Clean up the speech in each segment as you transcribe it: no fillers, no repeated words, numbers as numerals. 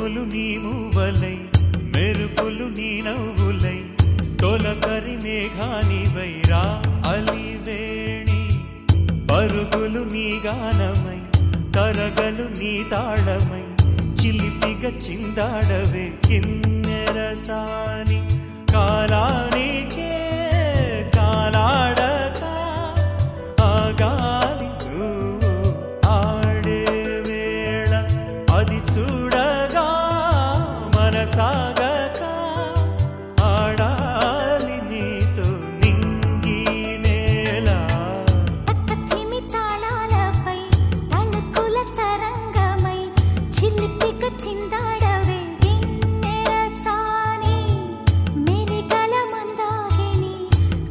ఉరుములు నీ మూవలై మెరుపులు నీ నవ్వులై తొలకరి మేఘానివై రా అలివేణి పరుగులు నీ గానమై తరగలు నీ తాళమై చిలిపిగా చిందాడవే కిన్నెరసాని కాలానికే కాలాడక ఆగాలి ఆడే వేళ అది చూడగా మనసాగక ఆడాలి నీతో నింగి నేల తాళాలపై తణుకుల తరంగమై చిలిపిగా చిందాడవే గిన్నెరసాని మెరికల మందాకిని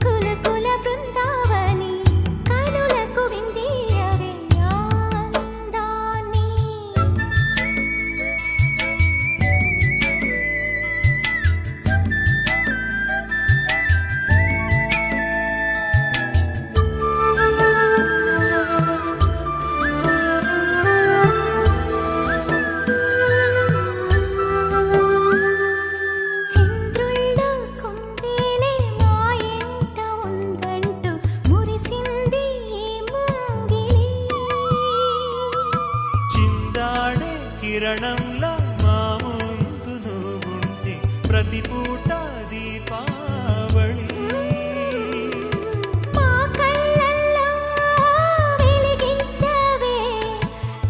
కులకుల బృందావని కనులకు విందియవే ఆనందాన్ని చంద్రుల్లో కుందేలే మా ఇంట ఉందంటూ మురిసింది ఈ ముంగిలి చిందాడే కిరణంలా మా ముందు నువ్వుంటే ప్రతి పూట దీపావళి మా కళ్ళల్లో వెలిగించవే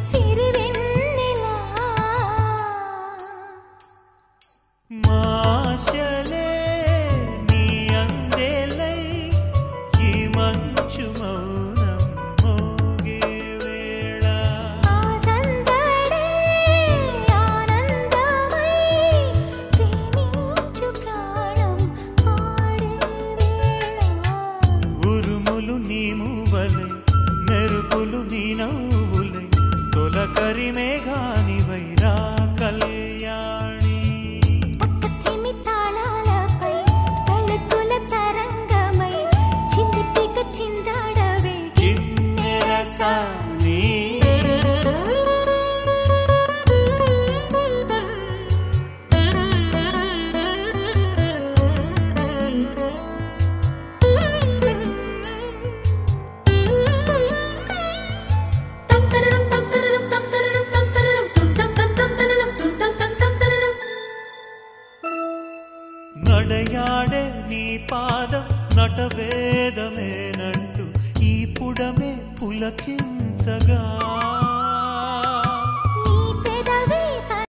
సిరివెన్నెలా మాశలే నీ అందేలై ఈ మంచు మౌనం మోగే వేళ ఆ సందడే ఆనందమై ప్రేమించు ప్రాణం పాడే వేళ ఉరుములు నీ మూవలై మెరుపులు నీ నవ్వులై తొలకరి మేఘానివై రా కళ్యాణి పక్కతిమి తాళాలపై తళుకుల తరంగమై చిలిపిగా చిందాడవే కిన్నెరసాని నడయాడే నీ పాదం నటవేదమేనంటూ ఈ పుడమే పులకించగా